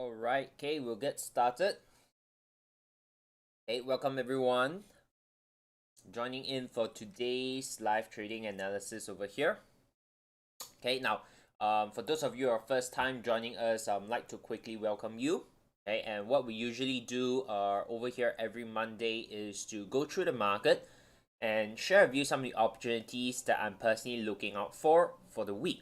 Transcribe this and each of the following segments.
Alright, okay, we'll get started. Okay, welcome everyone joining in for today's live trading analysis over here. Okay, now, for those of you who are first time joining us, I'd like to quickly welcome you. Okay, and what we usually do over here every Monday is to go through the market and share with you some of the opportunities that I'm personally looking out for the week.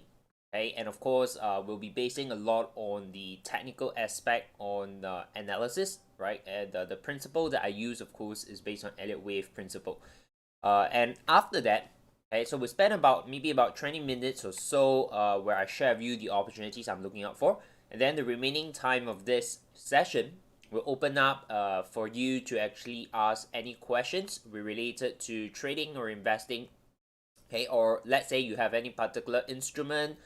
Okay, and of course, we'll be basing a lot on the technical aspect on the analysis, right? And the principle that I use, of course, is based on Elliott Wave principle. And after that, okay, so we spend maybe about 20 minutes or so where I share with you the opportunities I'm looking out for. And then the remaining time of this session will open up for you to actually ask any questions related to trading or investing. Okay, or let's say you have any particular instrument,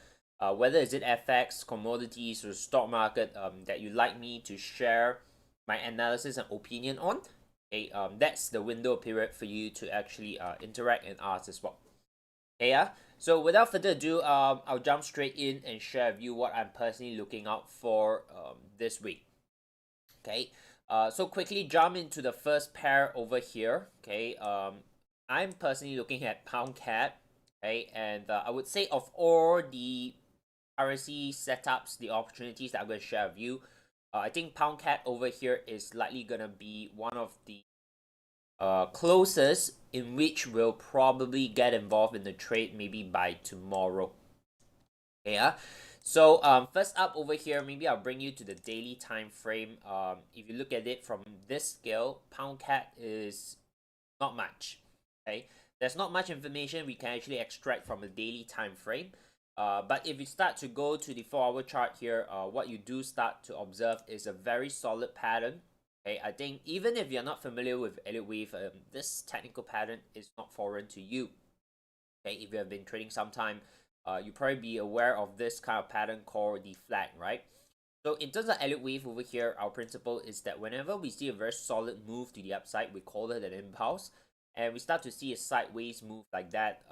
whether is it FX, commodities, or stock market that you'd like me to share my analysis and opinion on. Okay, that's the window period for you to actually interact and ask as well. Okay, yeah. So without further ado, I'll jump straight in and share with you what I'm personally looking out for this week. Okay, so quickly jump into the first pair over here. Okay, I'm personally looking at pound CAD. Okay, and I would say of all the currency setups, the opportunities that I'm going to share with you, I think pound CAD over here is likely going to be one of the closest in which we'll probably get involved in the trade maybe by tomorrow. Okay, yeah. So first up over here, maybe I'll bring you to the daily time frame. If you look at it from this scale, pound CAD is not much. Okay, there's not much information we can actually extract from a daily time frame. But if you start to go to the 4-hour chart here, what you do start to observe is a very solid pattern. Okay, I think even if you're not familiar with Elliott Wave, this technical pattern is not foreign to you. Okay, if you have been trading some time, you probably be aware of this kind of pattern called the flag, right? So in terms of Elliott Wave over here, our principle is that whenever we see a very solid move to the upside, we call it an impulse, and we start to see a sideways move like that,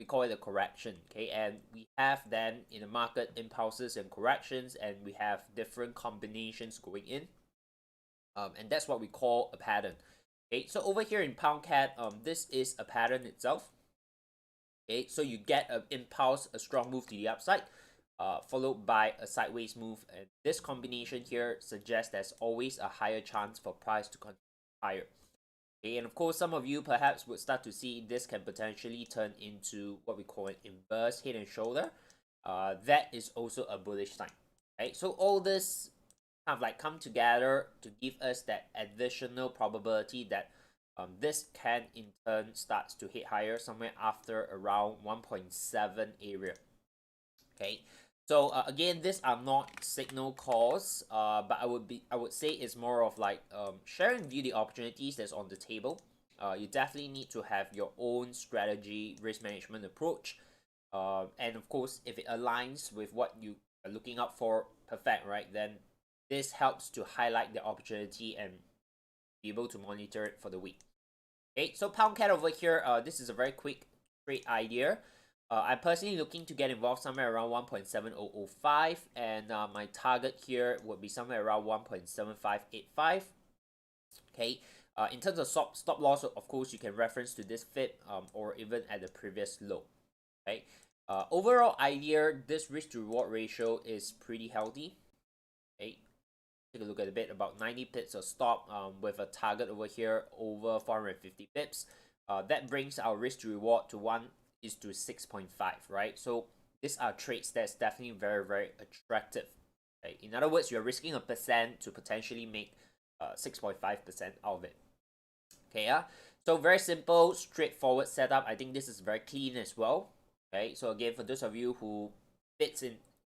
we call it a correction. Okay, and we have then in the market impulses and corrections, and we have different combinations going in, and that's what we call a pattern. Okay, so over here in pound CAD, this is a pattern itself. Okay, so you get an impulse, a strong move to the upside, followed by a sideways move, and this combination here suggests there's always a higher chance for price to continue higher. Okay, and of course, some of you perhaps would start to see this can potentially turn into what we call an inverse head and shoulder. That is also a bullish sign. Okay, so all this kind of like come together to give us that additional probability that this can in turn starts to hit higher somewhere after around 1.7 area. Okay, so again, these are not signal calls, but I would say it's more of like sharing with you the opportunities that's on the table. You definitely need to have your own strategy, risk management approach, and of course, if it aligns with what you are looking out for, perfect, right? Then this helps to highlight the opportunity and be able to monitor it for the week. Okay, so pound CAD over here, this is a very quick trade idea. I'm personally looking to get involved somewhere around 1.7005, and my target here would be somewhere around 1.7585. Okay, in terms of stop loss, of course, you can reference to this fib or even at the previous low. Okay, overall idea, this risk to reward ratio is pretty healthy. Okay, take a look at a bit, about 90 pips of stop with a target over here over 450 pips. That brings our risk to reward to 1:6.5, right? So these are trades that's definitely very, very attractive. Okay? In other words, you're risking 1% to potentially make 6.5% out of it. Okay, yeah. So very simple, straightforward setup. I think this is very clean as well. Okay, so again, for those of you who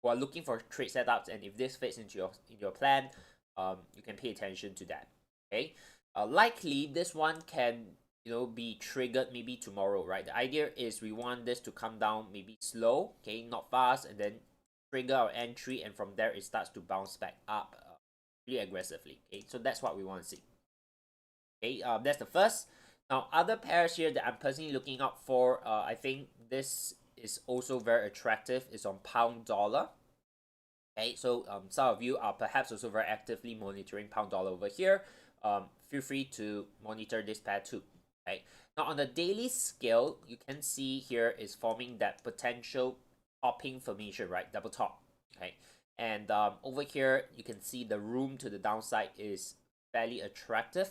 are looking for trade setups, and if this fits into your plan, you can pay attention to that. Okay, likely this one can be triggered maybe tomorrow, right? The idea is we want this to come down maybe slow, okay, not fast, and then trigger our entry, and from there it starts to bounce back up really aggressively. Okay, so that's what we want to see. Okay, that's the first. Now, other pairs here that I'm personally looking out for, I think this is also very attractive, is on pound dollar. Okay, so some of you are perhaps also very actively monitoring pound dollar over here. Feel free to monitor this pair too. Okay, now on the daily scale, you can see here is forming that potential topping formation, right? Double top. Okay, and over here you can see the room to the downside is fairly attractive.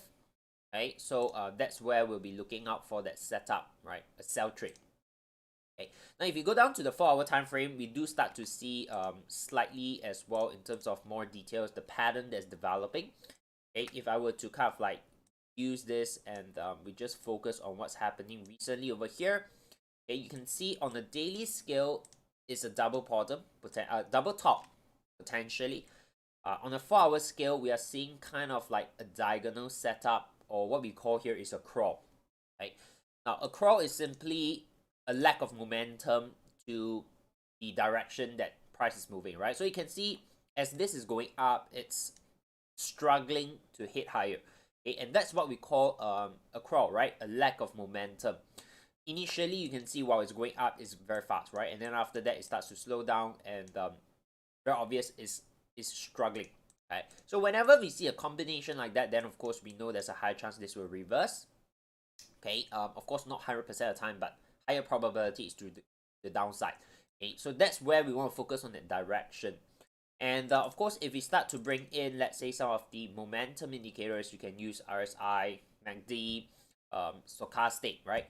Okay, so that's where we'll be looking out for that setup, right? A sell trade. Okay. Now, if you go down to the 4-hour time frame, we do start to see slightly as well in terms of more details, the pattern that's developing. Okay, if I were to kind of like use this and we just focus on what's happening recently over here, okay, you can see on the daily scale is a double bottom, double top potentially. On a 4-hour scale, we are seeing kind of like a diagonal setup, or what we call here is a crawl. Right? Now, a crawl is simply a lack of momentum to the direction that price is moving, right? So you can see as this is going up, it's struggling to hit higher. Okay, and that's what we call a crawl, right? A lack of momentum. Initially, you can see while it's going up, it's very fast, right? And then after that, it starts to slow down, and very obvious is struggling. Right? So whenever we see a combination like that, then of course we know there's a high chance this will reverse. Okay, of course not 100% of the time, but higher probability is to the downside. Okay, so that's where we want to focus on that direction. And of course, if we start to bring in, let's say, some of the momentum indicators, you can use RSI, MACD, stochastic, right?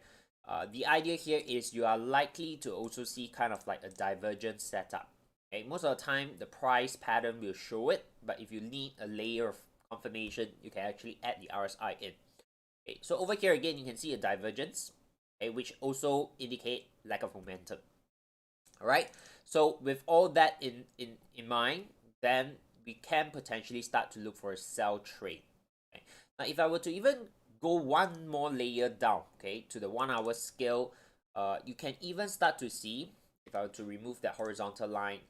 The idea here is you are likely to also see kind of like a divergent setup. Okay, most of the time, the price pattern will show it, but if you need a layer of confirmation, you can actually add the RSI in. Okay, so over here again, you can see a divergence, okay, which also indicate lack of momentum. All right, so with all that in mind, then we can potentially start to look for a sell trade. Okay? Now, if I were to even go one more layer down, okay, to the 1-hour scale, you can even start to see, if I were to remove that horizontal line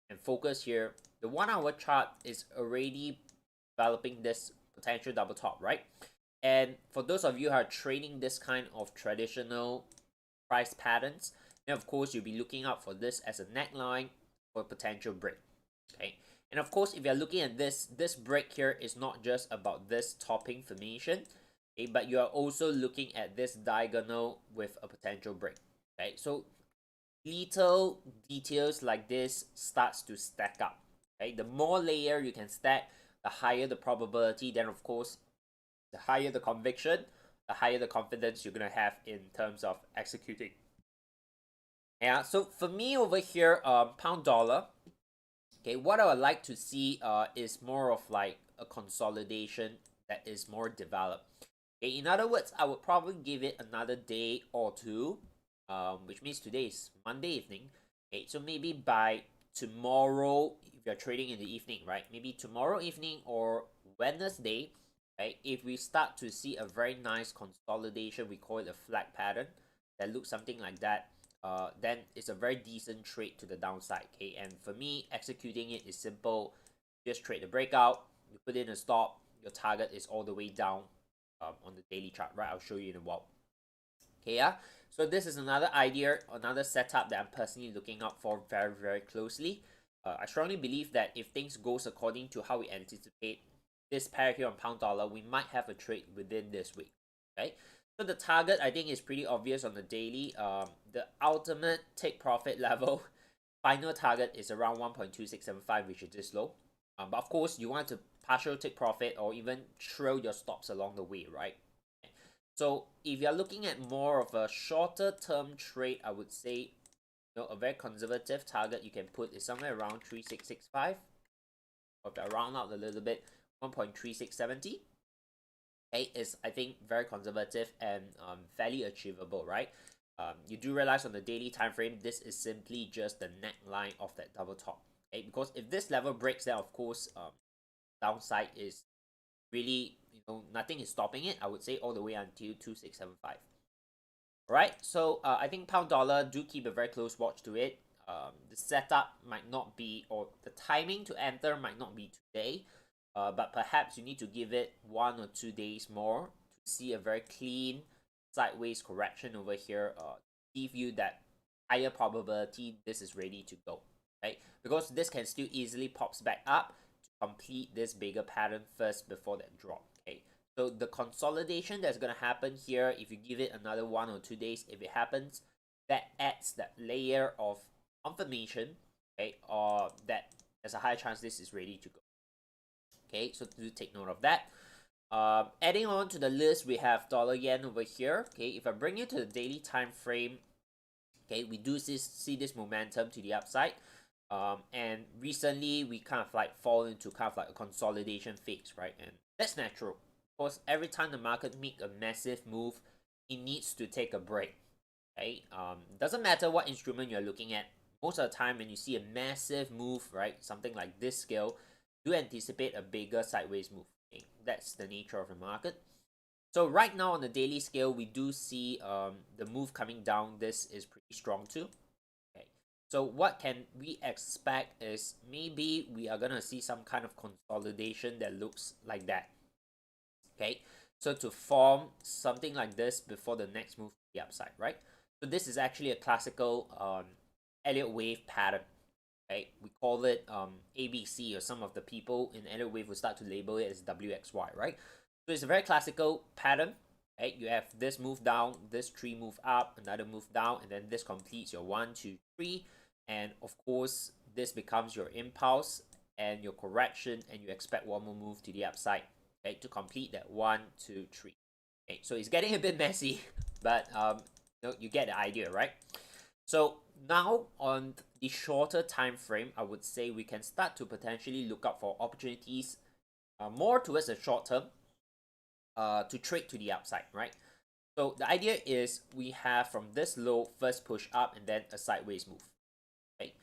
and focus here, the 1-hour chart is already developing this potential double top, right? And for those of you who are trading this kind of traditional price patterns, then of course you'll be looking out for this as a neckline for a potential break. Okay, and of course if you're looking at this break here is not just about this topping formation, okay, but you are also looking at this diagonal with a potential break. Okay, so little details like this starts to stack up. Okay, the more layer you can stack, the higher the probability, then of course the higher the conviction, the higher the confidence you're gonna have in terms of executing. Yeah, so for me over here, pound dollar, okay, what I would like to see is more of like a consolidation that is more developed. Okay, in other words, I would probably give it another day or two, which means today is Monday evening. Okay, so maybe by tomorrow, if you're trading in the evening, right? Maybe tomorrow evening or Wednesday, right? If we start to see a very nice consolidation, we call it a flag pattern that looks something like that. Then it's a very decent trade to the downside. Okay, and for me, executing it is simple. Just trade the breakout. You put in a stop. Your target is all the way down on the daily chart, right? I'll show you in a while. Okay, yeah. So this is another idea, another setup that I'm personally looking out for very, very closely. I strongly believe that if things goes according to how we anticipate this pair here on pound dollar, we might have a trade within this week. Okay, so the target I think is pretty obvious on the daily. The ultimate take profit level, final target is around 1.2675, which is this low. But of course, you want to partial take profit or even trail your stops along the way, right? So if you're looking at more of a shorter term trade, I would say, a very conservative target you can put is somewhere around 3665. Or if I round out a little bit, 1.3670. Okay, is I think very conservative and fairly achievable, right? You do realize on the daily time frame, this is simply just the neckline of that double top. Okay, because if this level breaks, then of course, downside is really, nothing is stopping it. I would say all the way until 2675. Alright, so I think pound dollar, do keep a very close watch to it. The setup might not be, or the timing to enter might not be today, but perhaps you need to give it 1 or 2 days more to see a very clean sideways correction over here. Give you that higher probability this is ready to go. right? Because this can still easily pops back up to complete this bigger pattern first before that drop, okay? So the consolidation that's going to happen here, if you give it another 1 or 2 days, if it happens, that adds that layer of confirmation, okay, or that there's a high chance this is ready to go. Okay, so do take note of that. Adding on to the list, we have dollar yen over here. Okay, if I bring you to the daily time frame, okay, we do see this momentum to the upside. And recently we kind of like fall into kind of like a consolidation phase, right? And that's natural. Of course, every time the market make a massive move, it needs to take a break. Okay, doesn't matter what instrument you're looking at. Most of the time, when you see a massive move, right, something like this scale, do anticipate a bigger sideways move. Okay? That's the nature of the market. So right now on the daily scale, we do see the move coming down. This is pretty strong too. Okay, so what can we expect is maybe we are gonna see some kind of consolidation that looks like that. Okay, so to form something like this before the next move to the upside, right? So this is actually a classical Elliott Wave pattern. Okay, we call it ABC, or some of the people in Elliott Wave will start to label it as WXY, right? So it's a very classical pattern. Right, you have this move down, this tree move up, another move down, and then this completes your 1, 2, 3, and of course this becomes your impulse and your correction, and you expect one more move to the upside, okay, to complete that 1, 2, 3. Okay, so it's getting a bit messy, but you get the idea, right? So now on the shorter time frame, I would say we can start to potentially look out for opportunities more towards the short term to trade to the upside, right? So the idea is we have from this low first push up and then a sideways move. Okay,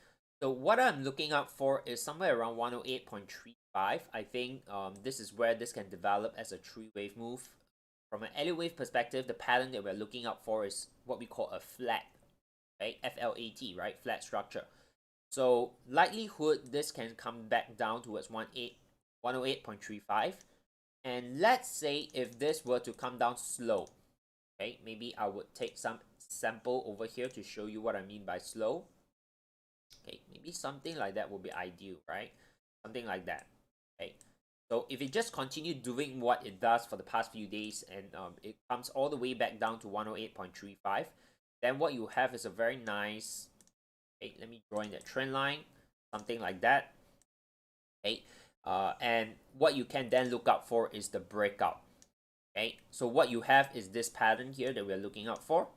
so what I'm looking out for is somewhere around 108.35. I think this is where this can develop as a three-wave move. From an Elliott Wave perspective, the pattern that we're looking out for is what we call a flat, okay? FLAT, right? Flat structure. So likelihood this can come back down towards 108.35. And let's say if this were to come down slow, okay, maybe I would take some sample over here to show you what I mean by slow. Okay, maybe something like that would be ideal, right? Something like that. Okay, so if it just continue doing what it does for the past few days and it comes all the way back down to 108.35, then what you have is a very nice, okay, let me draw in that trend line, something like that. Okay, and what you can then look out for is the breakout. Okay, so what you have is this pattern here that we're looking out for.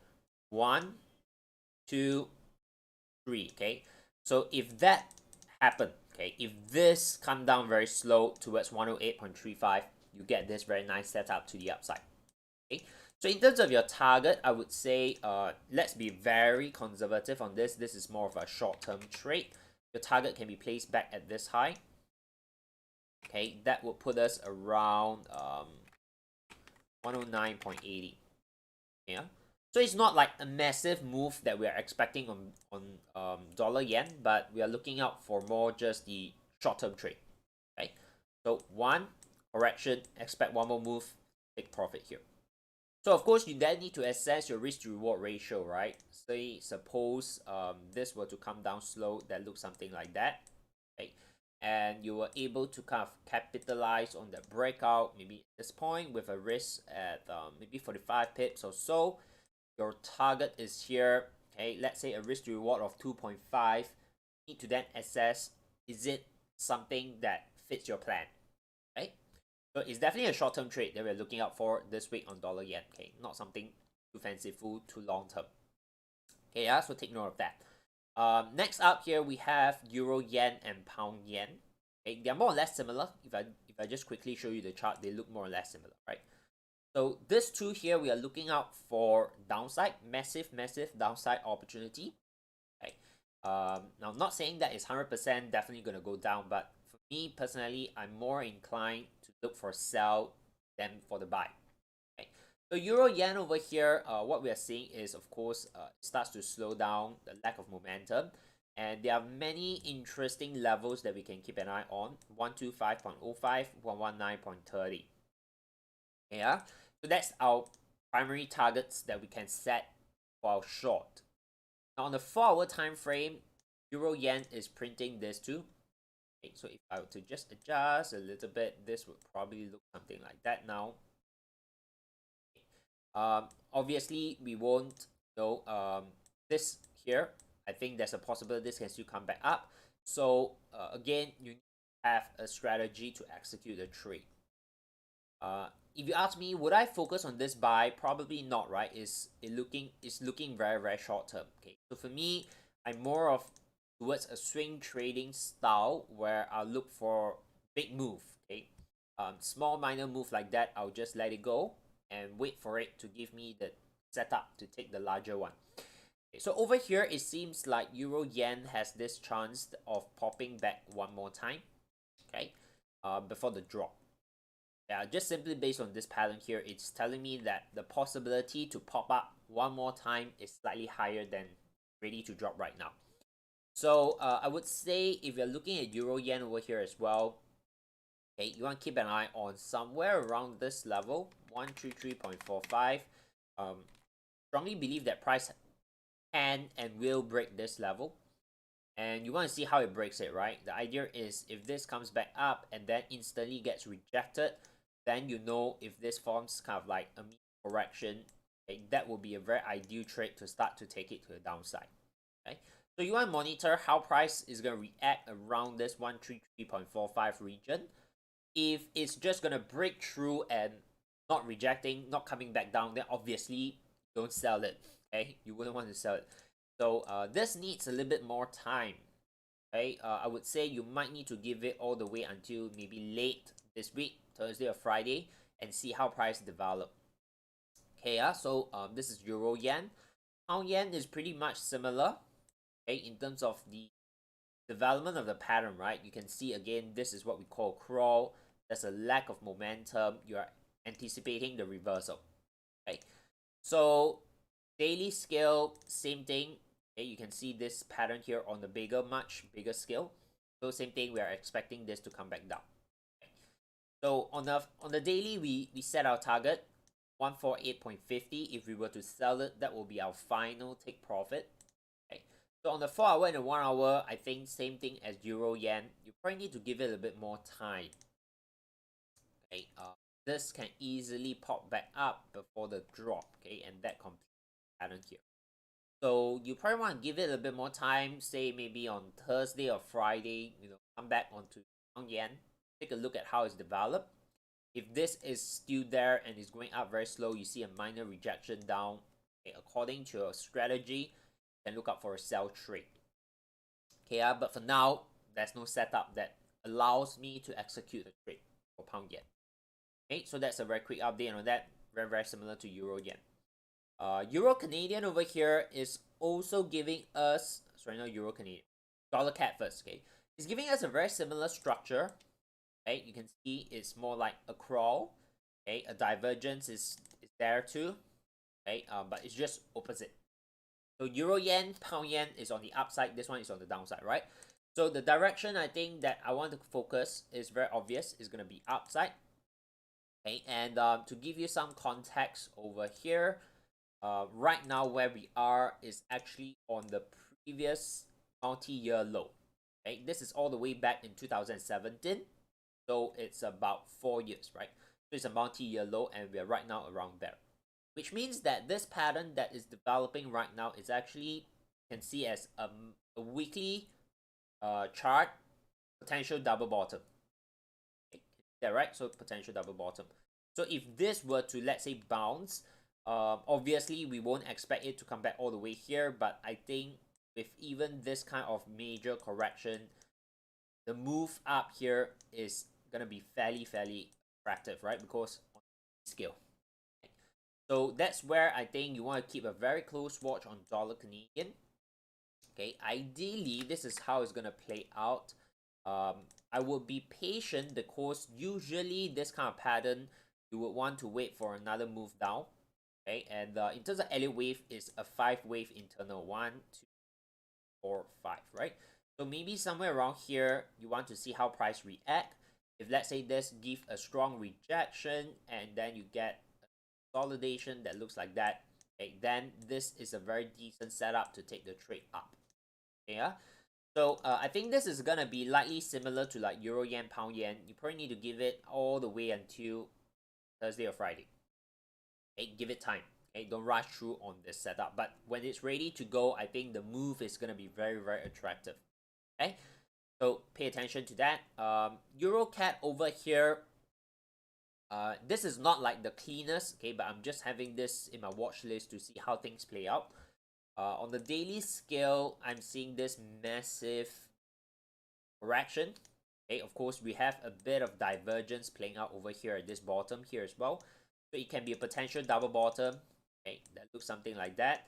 1, 2, 3. Okay, so if that happened, okay, if this come down very slow towards 108.35, you get this very nice setup to the upside. Okay, so in terms of your target, I would say let's be very conservative on this. This is more of a short-term trade. Your target can be placed back at this high. Okay, that will put us around 109.80. Yeah, so it's not like a massive move that we are expecting on dollar yen, but we are looking out for more just the short-term trade. Okay, so one correction, expect one more move, take profit here. So of course you then need to assess your risk to reward ratio, right? Say suppose this were to come down slow, that looks something like that. Okay, and you were able to kind of capitalize on the breakout maybe at this point with a risk at maybe 45 pips or so. Your target is here. Okay, let's say a risk to reward of 2.5. You need to then assess, is it something that fits your plan, right? So it's definitely a short-term trade that we're looking out for this week on dollar yen. Okay, not something too fanciful, too long-term. Okay, yeah, so take note of that. Next up here we have euro yen and pound yen. Okay, they're more or less similar. If I just quickly show you the chart, they look more or less similar, right? So this two here, we are looking out for downside, massive downside opportunity. Okay. Now I'm not saying that it's 100% definitely gonna go down, but for me personally, I'm more inclined to look for sell than for the buy. Okay. So euro yen over here, what we are seeing is of course it starts to slow down, the lack of momentum, and there are many interesting levels that we can keep an eye on. 125.05, 119.30. Yeah, so that's our primary targets that we can set for our short. Now on the 4-hour time frame, Euro Yen is printing this too. Okay, so if I were to just adjust a little bit, this would probably look something like that now. Obviously, we won't know this here. I think there's a possibility this can still come back up. So again, you need to have a strategy to execute the trade. If you ask me, would I focus on this buy? Probably not, right? It's looking very, very short term. Okay, so for me, I'm more of towards a swing trading style where I'll look for big move. Okay, small minor move like that, I'll just let it go and wait for it to give me the setup to take the larger one. Okay, so over here, it seems like Euro Yen has this chance of popping back one more time. Okay, before the drop. Yeah, just simply based on this pattern here, it's telling me that the possibility to pop up one more time is slightly higher than ready to drop right now. So I would say if you're looking at Euro Yen over here as well, okay, you want to keep an eye on somewhere around this level, 133.45. Strongly believe that price can and will break this level. And you want to see how it breaks it, right? The idea is if this comes back up and then instantly gets rejected, then you know if this forms kind of like a mini correction, okay, that will be a very ideal trade to start to take it to the downside. Okay, so you want to monitor how price is going to react around this 133.45 region. If it's just going to break through and not rejecting, not coming back down, then obviously don't sell it. Okay, you wouldn't want to sell it. So this needs a little bit more time. Okay, I would say you might need to give it all the way until maybe late this week, Thursday or Friday, and see how price develop. Okay, so this is Euro Yen. Pound Yen is pretty much similar. Okay, in terms of the development of the pattern, right? You can see again, this is what we call crawl. There's a lack of momentum. You are anticipating the reversal. Okay, so daily scale, same thing. Okay, you can see this pattern here on the much bigger scale. So same thing, we are expecting this to come back down. Okay. So on the daily, we set our target 148.50. If we were to sell it, that will be our final take profit. Okay. So on the 4 hour and the 1 hour, I think same thing as Euro Yen. You probably need to give it a bit more time. Okay. This can easily pop back up before the drop. Okay, and that complete pattern here. So you probably want to give it a bit more time, say maybe on Thursday or Friday, come back onto Yong Yen, take a look at how it's developed. If this is still there and is going up very slow, you see a minor rejection down, okay, according to your strategy, you can look out for a sell trade. Okay, but for now, there's no setup that allows me to execute a trade for Pound Yen. Okay, so that's a very quick update on that, very, very similar to Euro Yen. Euro Canadian over here is also giving us, sorry, not Euro Canadian, dollar CAD first, okay? It's giving us a very similar structure, okay? You can see it's more like a crawl, okay? A divergence is there too, okay? But it's just opposite. So Euro Yen, Pound Yen is on the upside, this one is on the downside, right? So the direction I think that I want to focus is very obvious, is going to be upside, okay? And to give you some context over here, right now where we are is actually on the previous multi-year low. Okay, this is all the way back in 2017, so it's about 4 years, right? So it's a multi-year low, and we are right now around there, which means that this pattern that is developing right now is actually, you can see as a weekly chart, potential double bottom. Okay, is that right? So potential double bottom. So if this were to, let's say, bounce, obviously we won't expect it to come back all the way here, but I think with even this kind of major correction, the move up here is gonna be fairly attractive, right? Because on scale. So that's where I think you want to keep a very close watch on dollar Canadian. Okay, ideally this is how it's gonna play out. I would be patient because usually this kind of pattern you would want to wait for another move down. Okay, and in terms of Elliott Wave, is a 5-wave internal, 1, 2, 4, 5, right? So maybe somewhere around here, you want to see how price react. If let's say this give a strong rejection and then you get a consolidation that looks like that, okay, then this is a very decent setup to take the trade up. Okay, yeah. So I think this is gonna be likely similar to like Euro Yen, Pound Yen. You probably need to give it all the way until Thursday or Friday. Okay, give it time. Okay, don't rush through on this setup. But when it's ready to go, I think the move is gonna be very, very attractive. Okay, so pay attention to that. EURCAD over here. This is not like the cleanest, okay, but I'm just having this in my watch list to see how things play out. On the daily scale, I'm seeing this massive correction. Okay, of course, we have a bit of divergence playing out over here at this bottom here as well. So it can be a potential double bottom. Okay, that looks something like that.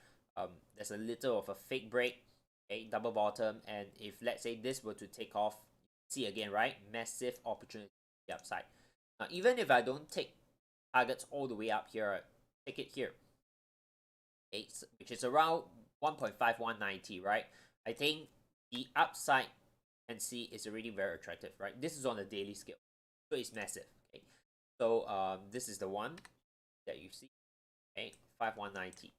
There's a little of a fake break. Okay, double bottom, and if let's say this were to take off, see again, right? Massive opportunity to the upside. Now, even if I don't take targets all the way up here, take it here. Okay, which is around 1.5190, right? I think the upside and see is already very attractive, right? This is on a daily scale, so it's massive. Okay, so this is the one that you see. Okay, 5190.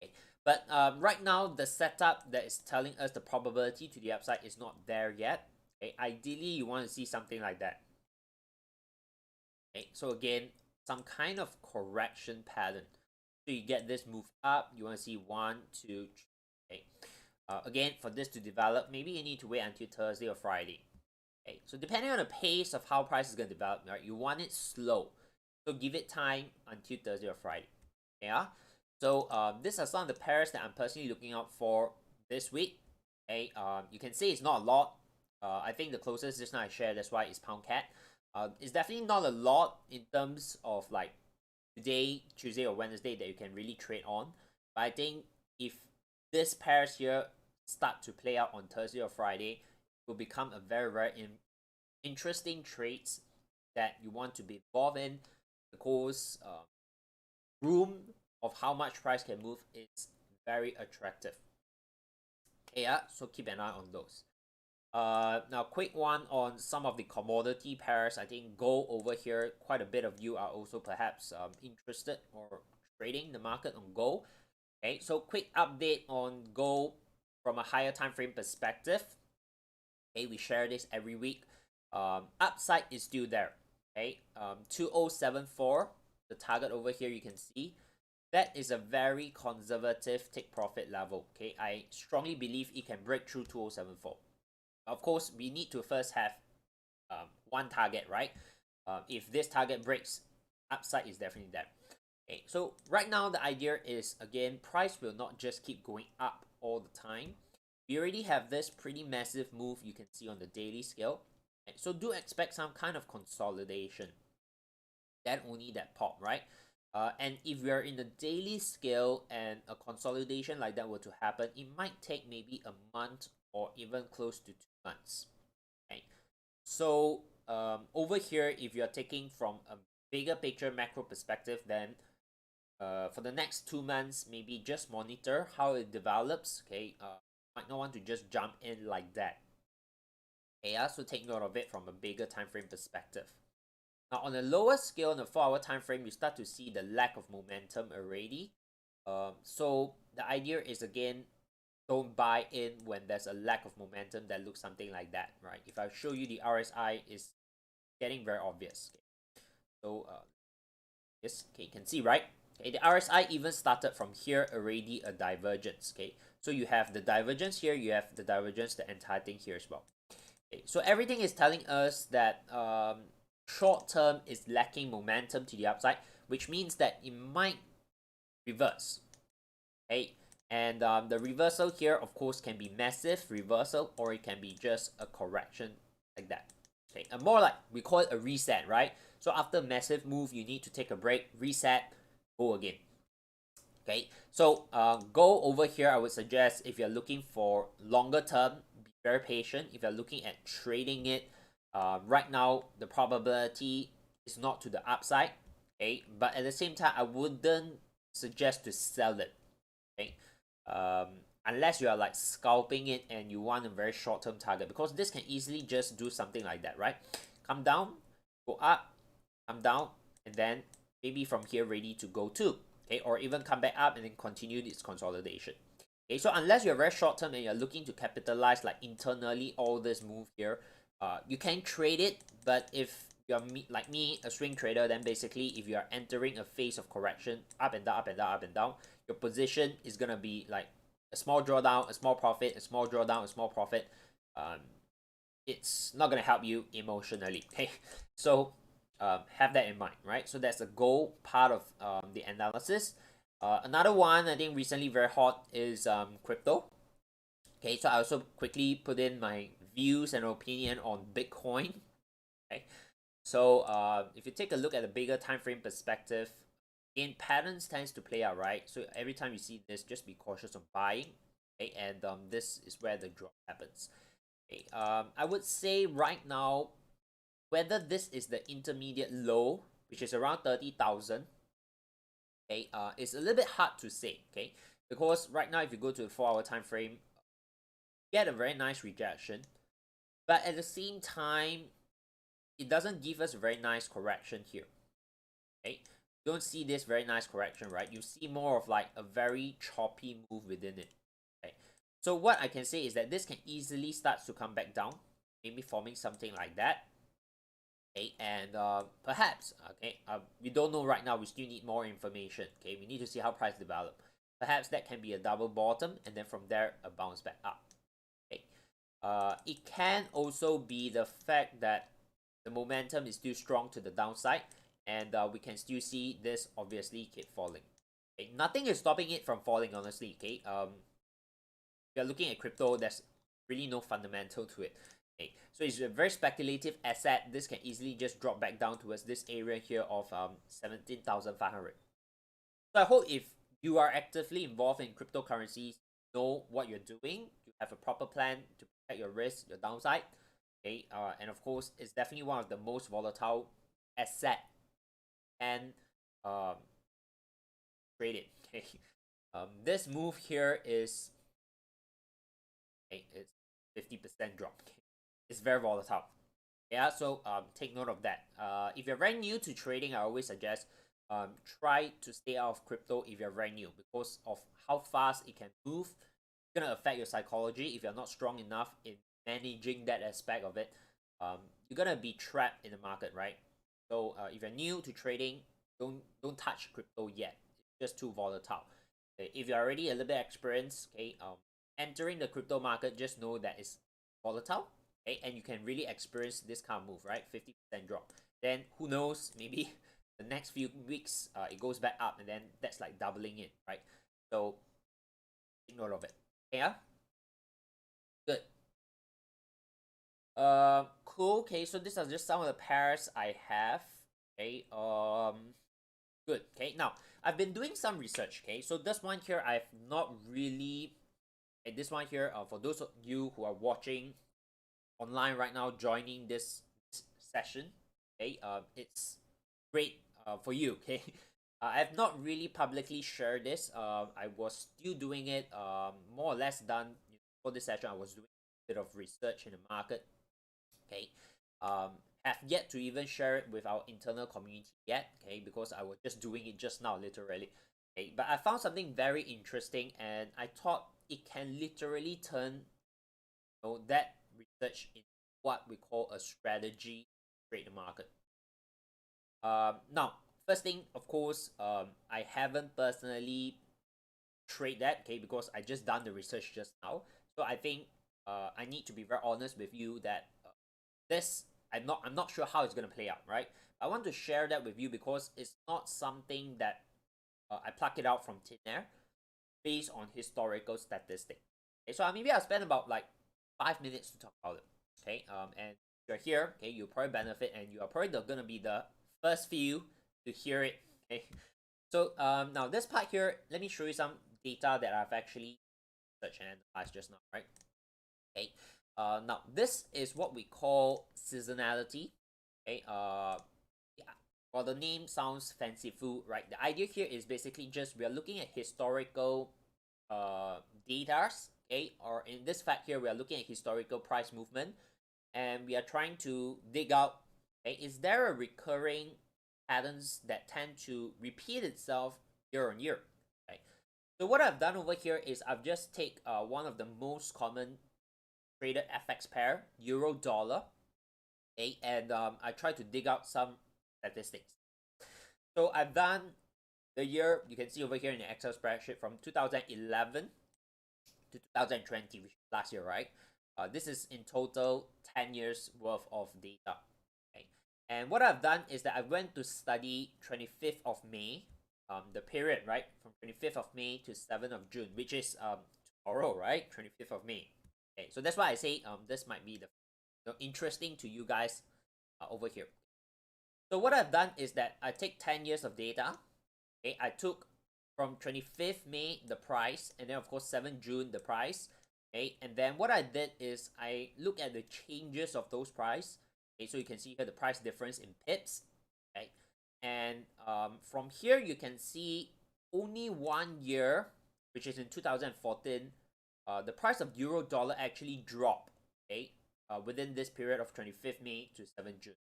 Okay, but right now the setup that is telling us the probability to the upside is not there yet. Okay, ideally you want to see something like that. Okay, so again, some kind of correction pattern. So you get this move up, you want to see 1, 2, 3. Okay. Again, for this to develop, maybe you need to wait until Thursday or Friday. Okay, so depending on the pace of how price is going to develop, right, you want it slow. So give it time until Thursday or Friday. Yeah. So these are some of the pairs that I'm personally looking out for this week. Okay. You can say it's not a lot. I think the closest just now I shared, that's why it's Pound CAD. It's definitely not a lot in terms of like today, Tuesday or Wednesday that you can really trade on. But I think if this pairs here start to play out on Thursday or Friday, it will become a very, very interesting trades that you want to be involved in. Because room of how much price can move is very attractive. Okay, yeah, so keep an eye on those. Now quick one on some of the commodity pairs. I think gold over here, quite a bit of you are also perhaps interested or trading the market on gold. Okay, so quick update on gold from a higher time frame perspective. Okay, we share this every week. Upside is still there. Okay, 2074, the target over here you can see. That is a very conservative take profit level. Okay, I strongly believe it can break through 2074. Of course, we need to first have one target, right? If this target breaks, upside is definitely there. Okay, so right now the idea is, again, price will not just keep going up all the time. We already have this pretty massive move you can see on the daily scale. Okay, so do expect some kind of consolidation. Then only that pop, right? And if we are in the daily scale and a consolidation like that were to happen, it might take maybe a month or even close to 2 months. Okay, so over here, if you're taking from a bigger picture macro perspective, then for the next 2 months, maybe just monitor how it develops. Okay, might not want to just jump in like that. Okay, so take note of it from a bigger time frame perspective. Now on a lower scale, on the 4-hour time frame, you start to see the lack of momentum already. So the idea is, again, don't buy in when there's a lack of momentum that looks something like that, right? If I show you the RSI, is getting very obvious. Okay. So yes, okay, you can see, right? Okay, the RSI even started from here already, a divergence. Okay, so you have the divergence here, you have the divergence, the entire thing here as well. Okay, so everything is telling us that short term is lacking momentum to the upside, which means that it might reverse. Okay, and the reversal here, of course, can be massive reversal, or it can be just a correction like that. Okay, and more like, we call it a reset, right? So after a massive move, you need to take a break, reset, go again. Okay, so go over here, I would suggest, if you're looking for longer term, be very patient. If you're looking at trading it, right now the probability is not to the upside. Okay, but at the same time, I wouldn't suggest to sell it. Okay, unless you are like scalping it and you want a very short-term target, because this can easily just do something like that, right? Come down, go up, come down, and then maybe from here ready to go too. Okay, or even come back up and then continue its consolidation. Okay, so unless you're very short term and you're looking to capitalize like internally all this move here, you can trade it. But if you're like me, a swing trader, then basically if you are entering a phase of correction, up and down, up and down, up and down, your position is gonna be like a small drawdown, a small profit, a small drawdown, a small profit. Um, it's not gonna help you emotionally. Okay, so have that in mind, right? So that's the goal part of the analysis. Another one I think recently very hot is crypto. Okay, so I also quickly put in my views and opinion on Bitcoin. Okay, so if you take a look at the bigger time frame perspective, in patterns tends to play out, right? So every time you see this, just be cautious of buying. Okay, and this is where the drop happens. Okay, I would say right now, whether this is the intermediate low, which is around 30,000, okay, it's a little bit hard to say, okay, because right now if you go to the 4 hour time frame, you get a very nice rejection, but at the same time, it doesn't give us a very nice correction here. Okay, you don't see this very nice correction, right? You see more of like a very choppy move within it. Okay, so what I can say is that this can easily start to come back down, maybe forming something like that. Okay, and perhaps, okay, we don't know right now, we still need more information. Okay, we need to see how price develop. Perhaps that can be a double bottom, and then from there a bounce back up. Okay, it can also be the fact that the momentum is still strong to the downside, and we can still see this obviously keep falling. Okay, nothing is stopping it from falling, honestly. Okay, you're looking at crypto, there's really no fundamental to it. Okay, so it's a very speculative asset. This can easily just drop back down towards this area here of 17,500. So I hope if you are actively involved in cryptocurrencies, know what you're doing, you have a proper plan to protect your risk, your downside. Okay, and of course, it's definitely one of the most volatile asset and um, trade it. Okay, this move here is it's 50% drop. Okay? It's very volatile. Yeah, so take note of that. If you're very new to trading, I always suggest try to stay out of crypto if you're very new, because of how fast it can move. It's gonna affect your psychology if you're not strong enough in managing that aspect of it. You're gonna be trapped in the market, right? So if you're new to trading, don't touch crypto yet. It's just too volatile. Okay, if you're already a little bit experienced, okay, entering the crypto market, just know that it's volatile. Okay, and you can really experience this kind of move, right? 50% drop. Then who knows, maybe the next few weeks it goes back up, and then that's like doubling it, right? So take note of it. Yeah, good. Cool. Okay, so these are just some of the pairs I have. Okay, good. Okay, now I've been doing some research. Okay, so this one here I've not really. Okay, this one here, for those of you who are watching online right now, joining this session, okay, it's great for you. Okay, I have not really publicly shared this. I was still doing it, more or less done for this session. I was doing a bit of research in the market. Okay, have yet to even share it with our internal community yet. Okay, because I was just doing it just now, literally. Okay, but I found something very interesting, and I thought it can literally turn, that research in what we call a strategy to trade the market. Now, first thing, of course, I haven't personally trade that, okay, because I just done the research just now. So I think I need to be very honest with you that this I'm not sure how it's gonna play out, right? I want to share that with you because it's not something that I pluck it out from thin air based on historical statistics. Okay, so maybe I'll spend about like 5 minutes to talk about it. Okay, and if you're here, okay, you'll probably benefit, and you are probably gonna be the first few to hear it. Okay, so now this part here, let me show you some data that I've actually searched and analyzed just now, right? Okay, now this is what we call seasonality. Okay, yeah, well, the name sounds fanciful, right? The idea here is basically just we are looking at historical data, okay, or in this fact here we are looking at historical price movement, and we are trying to dig out, okay, is there a recurring patterns that tend to repeat itself year on year, okay? So what I've done over here is I've just take one of the most common traded FX pair, euro dollar, okay, and I try to dig out some statistics. So I've done the year, you can see over here in the Excel spreadsheet, from 2011 to 2020, which is last year, right? This is in total 10 years worth of data. Okay, and what I've done is that I went to study 25th of May, the period, right, from 25th of May to 7th of June, which is tomorrow, right, 25th of May. Okay, so that's why I say this might be the interesting to you guys over here. So what I've done is that I take 10 years of data. Okay, I took from 25th May the price, and then of course 7th June the price. Okay, and then what I did is I look at the changes of those price. Okay, so you can see here the price difference in pips. Okay, and from here you can see only 1 year, which is in 2014, the price of euro dollar actually dropped. Okay, within this period of 25th May to 7th June.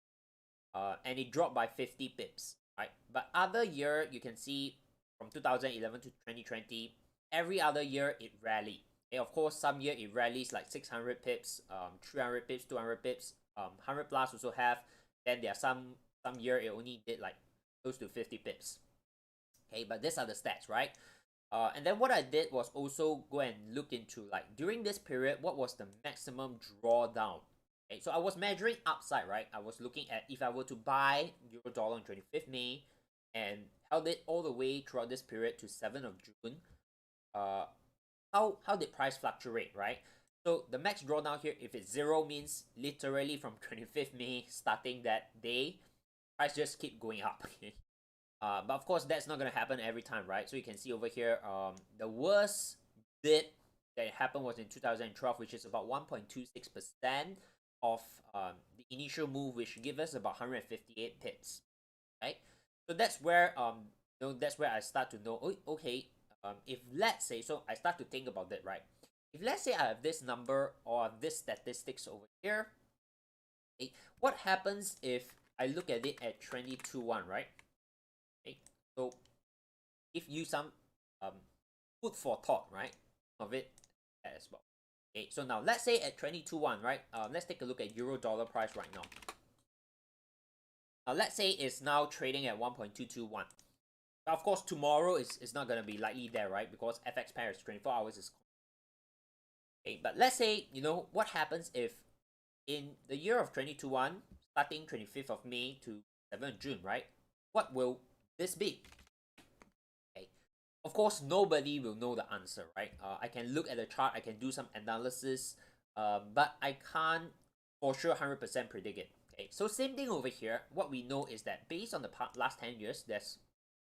And it dropped by 50 pips, right? But other year, you can see from 2011 to 2020, every other year it rallied. Okay, of course, some year it rallies like 600 pips, 300 pips, 200 pips, 100 plus also have. Then there are some year it only did like close to 50 pips. Okay, but these are the stats, right? And then what I did was also go and look into, like, during this period, what was the maximum drawdown. Okay, so I was measuring upside, right? I was looking at if I were to buy euro dollar on 25th May and held it all the way throughout this period to 7th of June, how did price fluctuate, right? So the max drawdown here, if it's 0, means literally from 25th May starting that day, price just keep going up. Okay. But of course, that's not going to happen every time, right? So you can see over here, the worst dip that happened was in 2012, which is about 1.26% of the initial move, which give us about 158 pips, right? So that's where that's where I start to know, oh, okay, if let's say, so I start to think about that, right? If let's say I have this number or this statistics over here, okay, what happens if I look at it at 22.1, right? Okay, so give you some food for thought, right, of it as well. Okay, so now let's say at 22.1, right? Let's take a look at euro dollar price right now. Now let's say it's now trading at 1.221. Of course, tomorrow is not going to be likely there, right? Because FX pair is 24 hours is. Okay, but let's say, what happens if in the year of 22.1, starting 25th of May to 7th June, right? What will this be? Okay, of course, nobody will know the answer, right? I can look at the chart, I can do some analysis, but I can't for sure 100% predict it. Okay, so same thing over here. What we know is that based on the last 10 years, there's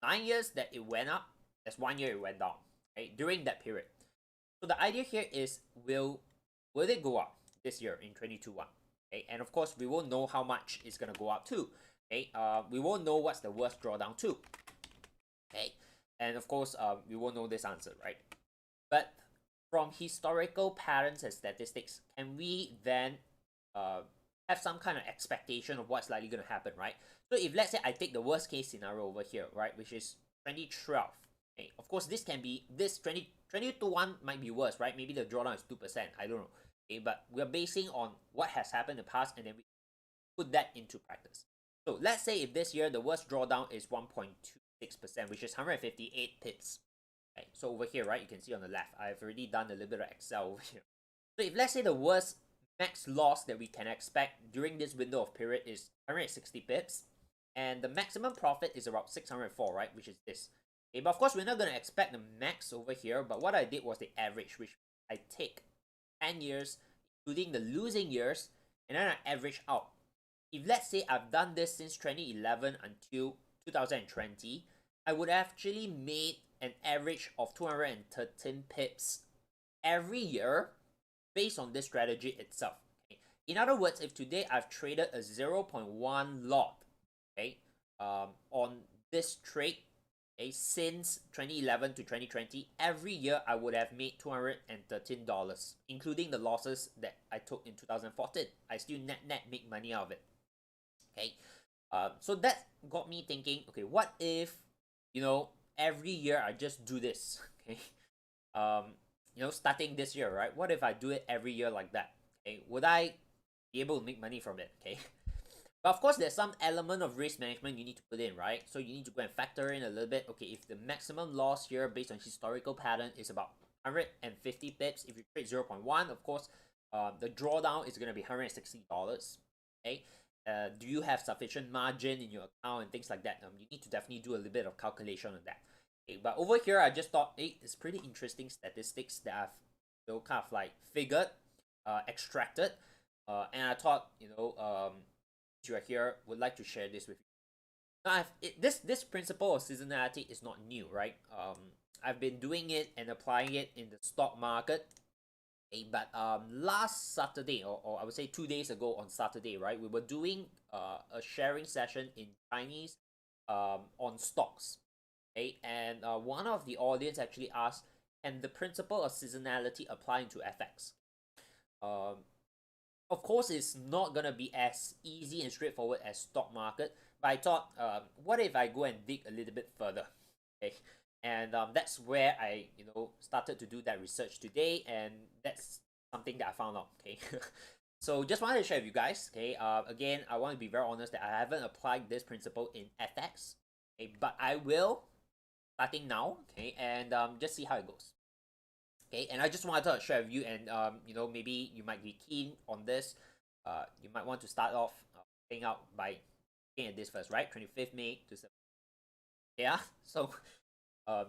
9 years that it went up, there's 1 year it went down, okay, during that period. So the idea here is, will it go up this year in 22.1? Okay, and of course, we won't know how much it's going to go up to. Okay, we won't know what's the worst drawdown to. Okay, and of course, we won't know this answer, right? But from historical patterns and statistics, can we then have some kind of expectation of what's likely going to happen, right? So if let's say I take the worst case scenario over here, right, which is 2012. Okay, of course, this can be, this 2021 might be worse, right? Maybe the drawdown is 2%. I don't know. Okay, but we're basing on what has happened in the past, and then we put that into practice. So let's say if this year the worst drawdown is 1.26%, which is 158 pips. Okay, so over here, right, you can see on the left, I've already done a little bit of Excel over here. So if let's say the worst max loss that we can expect during this window of period is 160 pips, and the maximum profit is about 604, right, which is this. Okay, but of course, we're not going to expect the max over here, but what I did was the average, which I take 10 years, including the losing years, and then I average out. If let's say I've done this since 2011 until 2020, I would actually made an average of 213 pips every year based on this strategy itself. Okay? In other words, if today I've traded a 0.1 lot, okay, on this trade, okay, since 2011 to 2020, every year I would have made $213, including the losses that I took in 2014. I still net make money out of it. Okay, so that got me thinking, okay, what if, every year I just do this, Okay, you know, starting this year, right? What if I do it every year like that? Okay, would I be able to make money from it? Okay, but of course, there's some element of risk management you need to put in, right? So you need to go and factor in a little bit. Okay, if the maximum loss here based on historical pattern is about 150 pips, if you trade 0.1, of course, the drawdown is going to be $160. Okay, do you have sufficient margin in your account and things like that? You need to definitely do a little bit of calculation on that. Okay, but over here, I just thought, hey, it's pretty interesting statistics that I've, you know, kind of like figured, extracted, and I thought, you know, you are here, would like to share this with you. Now, this principle of seasonality is not new, right? I've been doing it and applying it in the stock market. Okay, but last Saturday, or I would say 2 days ago on Saturday, right, we were doing a sharing session in Chinese on stocks. Okay, and one of the audience actually asked, can the principle of seasonality apply into FX? Of course, it's not gonna be as easy and straightforward as stock market, but I thought, what if I go and dig a little bit further? Okay, and that's where I, you know, started to do that research today, and that's something that I found out. Okay, so just wanted to share with you guys. Okay, again, I want to be very honest that I haven't applied this principle in FX. Okay, but I will starting now. Okay, and just see how it goes. Okay, and I just wanted to share with you, and you know, maybe you might be keen on this. You might want to start off playing out by looking at this first, right? 25th May to 7th. Yeah, so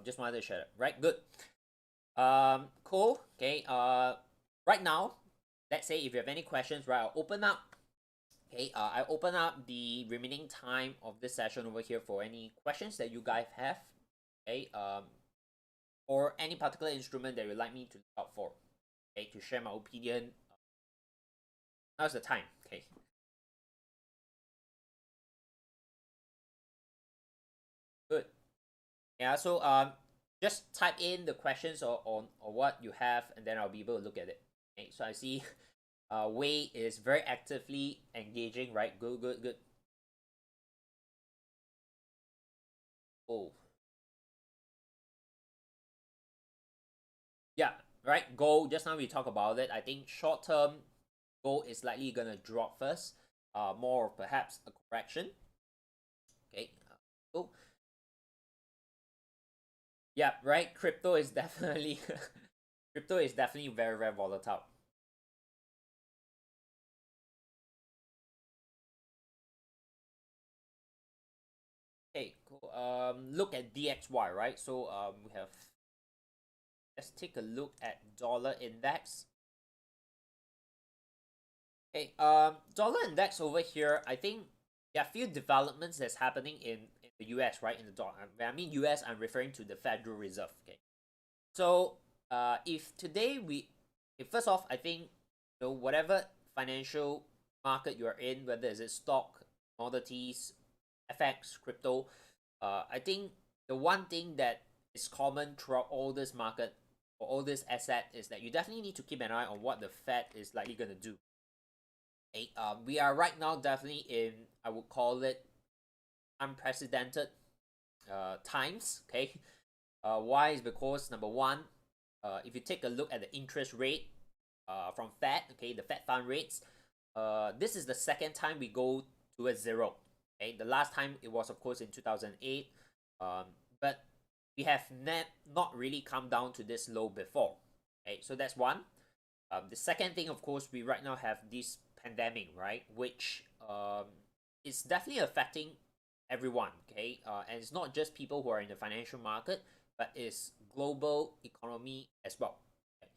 just wanted to share it. Right, good. Cool. Okay, right now, let's say if you have any questions, right, I'll open up. Okay, I open up the remaining time of this session over here for any questions that you guys have. Okay, or any particular instrument that you'd like me to look out for. Okay, to share my opinion. Now's the time. Okay. Good. Yeah, so just type in the questions or what you have, and then I'll be able to look at it. Okay, so I see Wei is very actively engaging, right? Good, good, good. Oh. Yeah, right. Gold, just now we talked about it. I think short term, gold is likely gonna drop first. More perhaps a correction. Okay. Cool. Yeah, right. Crypto is definitely crypto is definitely very, very volatile. Okay, cool. Look at DXY, right? So we have, let's take a look at dollar index. Okay, dollar index over here, I think there are a few developments that's happening in the US, right? In the dollar. When I mean US, I'm referring to the Federal Reserve. Okay. So if today if first off, I think, you know, whatever financial market you are in, whether it's stock, commodities, FX, crypto, I think the one thing that is common throughout all this market or all this asset is that you definitely need to keep an eye on what the Fed is likely going to do. Okay, we are right now definitely in, I would call it, unprecedented times. Okay, why is because number one, if you take a look at the interest rate from Fed, okay, the Fed fund rates, this is the second time we go to a zero. Okay, the last time it was of course in 2008, but we have not really come down to this low before. Okay, so that's one. The second thing, of course, we right now have this pandemic, right, which is definitely affecting everyone. Okay, and it's not just people who are in the financial market, but it's global economy as well. Okay?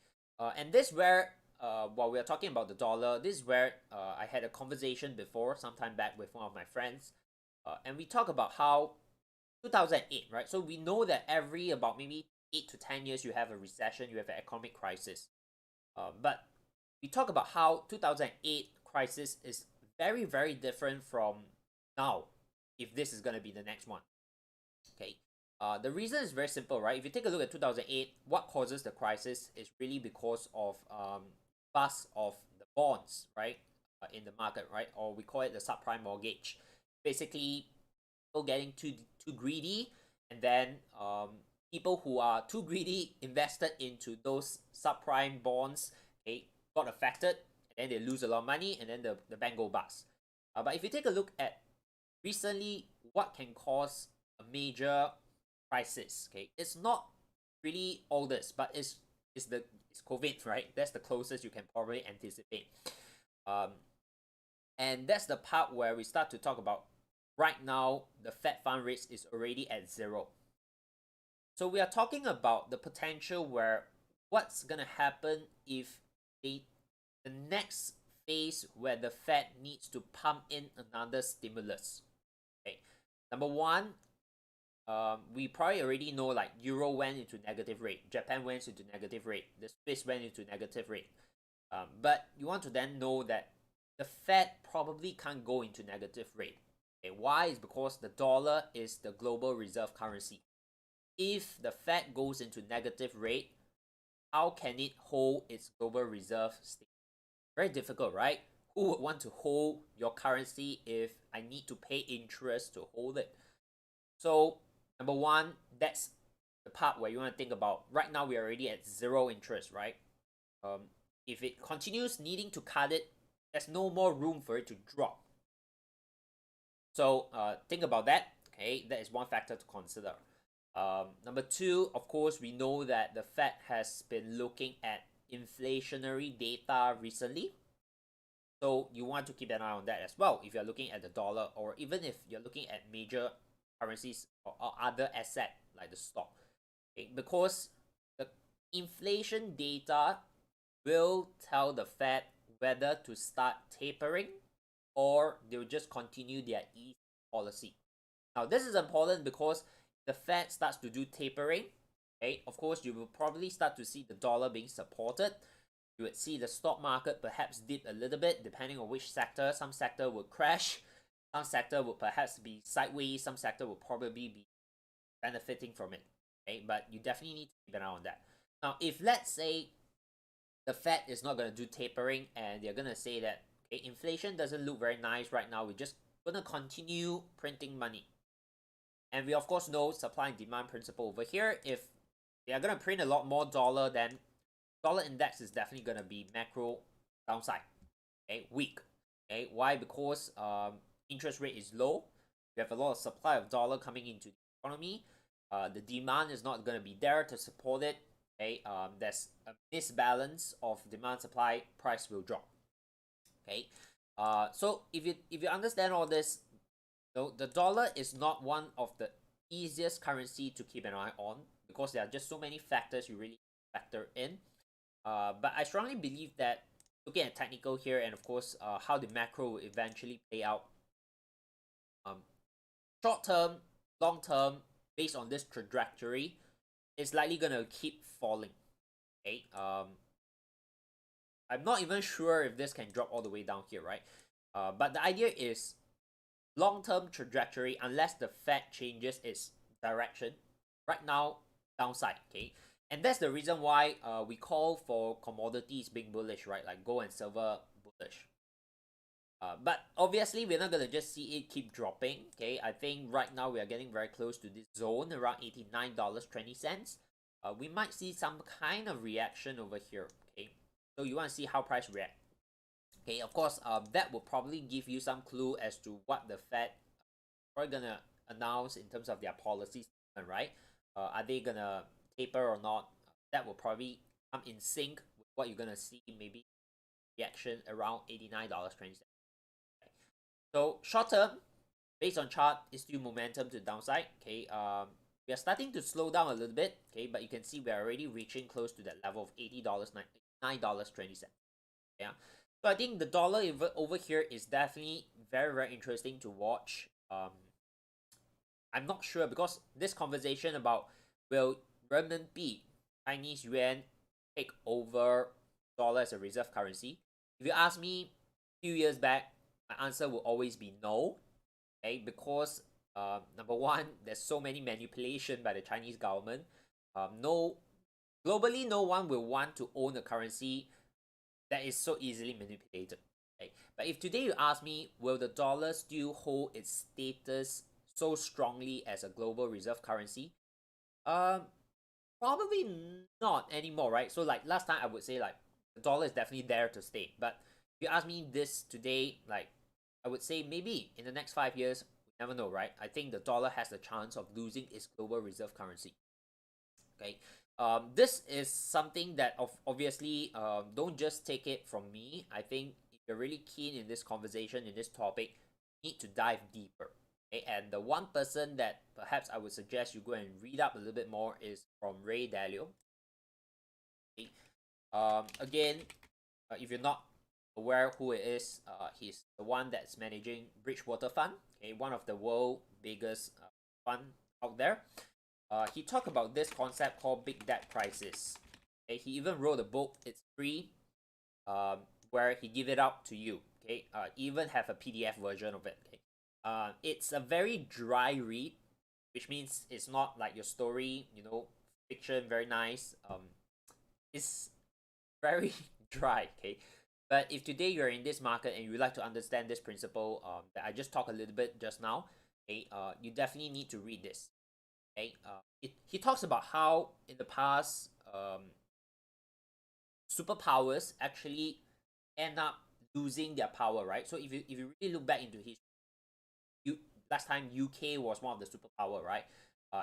And this where while we are talking about the dollar, this is where I had a conversation before sometime back with one of my friends, and we talk about how 2008, right? So we know that every about maybe 8 to 10 years you have a recession, you have an economic crisis. But we talk about how 2008 crisis is very, very different from now, if this is going to be the next one. Okay. The reason is very simple, right? If you take a look at 2008, what causes the crisis is really because of bust of the bonds, right? In the market, right? Or we call it the subprime mortgage. Basically, people getting too greedy, and then people who are too greedy invested into those subprime bonds, okay, got affected, and then they lose a lot of money, and then the bank go bust. But if you take a look at recently, what can cause a major crisis, okay, it's not really all this, but it's COVID, right? That's the closest you can probably anticipate. And that's the part where we start to talk about right now the Fed fund rates is already at 0. So we are talking about the potential where what's gonna happen if the next phase where the Fed needs to pump in another stimulus. Okay, number one, we probably already know like Euro went into negative rate, Japan went into negative rate, the Swiss went into negative rate. But you want to then know that the Fed probably can't go into negative rate. Okay, why? Is because the dollar is the global reserve currency. If the Fed goes into negative rate, how can it hold its global reserve state? Very difficult, right? Who would want to hold your currency if I need to pay interest to hold it? So, number one, that's the part where you want to think about. Right now, we're already at 0 interest, right? If it continues needing to cut it, there's no more room for it to drop. So, think about that. Okay, that is one factor to consider. Number two, of course, we know that the Fed has been looking at inflationary data recently. So you want to keep an eye on that as well if you're looking at the dollar, or even if you're looking at major currencies or other asset like the stock. Okay? Because the inflation data will tell the Fed whether to start tapering or they'll just continue their easy policy. Now this is important because the Fed starts to do tapering, okay, of course you will probably start to see the dollar being supported. You would see the stock market perhaps dip a little bit depending on which sector. Some sector will crash, some sector will perhaps be sideways, some sector will probably be benefiting from it. Okay, but you definitely need to keep an eye on that. Now, if let's say the Fed is not going to do tapering and they're going to say that okay, inflation doesn't look very nice right now, we're just going to continue printing money. And we of course know supply and demand principle over here. If they are going to print a lot more dollar, then dollar index is definitely going to be macro downside, okay, weak. Okay, why? Because interest rate is low. We have a lot of supply of dollar coming into the economy. The demand is not going to be there to support it. Okay, there's a misbalance of demand supply, price will drop. Okay, so if you understand all this, the dollar is not one of the easiest currency to keep an eye on because there are just so many factors you really factor in. But I strongly believe that looking at technical here and of course how the macro will eventually play out, short term, long term, based on this trajectory, it's likely gonna keep falling. Okay. I'm not even sure if this can drop all the way down here, right? But the idea is long-term trajectory, unless the Fed changes its direction, right now downside. Okay, and that's the reason why we call for commodities being bullish, right? Like gold and silver bullish. But obviously we're not gonna just see it keep dropping. Okay, I think right now we are getting very close to this zone around $89.20. We might see some kind of reaction over here. Okay, so you want to see how price react. Okay, of course, that will probably give you some clue as to what the Fed are gonna announce in terms of their policies, right? Are they gonna taper or not? That will probably come in sync with what you're gonna see, maybe reaction around $89.20. Okay. So short term, based on chart, is still momentum to the downside. Okay, we are starting to slow down a little bit. Okay, but you can see we are already reaching close to that level of $89.20. Yeah. So I think the dollar over here is definitely very, very interesting to watch. I'm not sure because this conversation about will renminbi, Chinese yuan, take over dollar as a reserve currency. If you ask me a few years back, my answer will always be no. Okay, because number one, there's so many manipulation by the Chinese government. No, globally, no one will want to own a currency that is so easily manipulated. Okay? But if today you ask me, will the dollar still hold its status so strongly as a global reserve currency? Probably not anymore, right? So like last time I would say like the dollar is definitely there to stay. But if you ask me this today, like I would say maybe in the next 5 years, we never know, right? I think the dollar has the chance of losing its global reserve currency. Okay. This is something that obviously don't just take it from me. I think if you're really keen in this conversation, in this topic, you need to dive deeper. Okay, and the one person that perhaps I would suggest you go and read up a little bit more is from Ray Dalio. Okay. Again, if you're not aware who it is, he's the one that's managing Bridgewater Fund, okay, one of the world biggest fund out there. He talked about this concept called big debt crisis. Okay, he even wrote a book. It's free, where he give it out to you. Okay, even have a PDF version of it. Okay, it's a very dry read, which means it's not like your story, fiction, very nice. It's very dry. Okay, but if today you're in this market and you like to understand this principle, that I just talked a little bit just now, okay, you definitely need to read this. Okay, he talks about how in the past, superpowers actually end up losing their power, right? So if you really look back into history, last time UK was one of the superpower, right?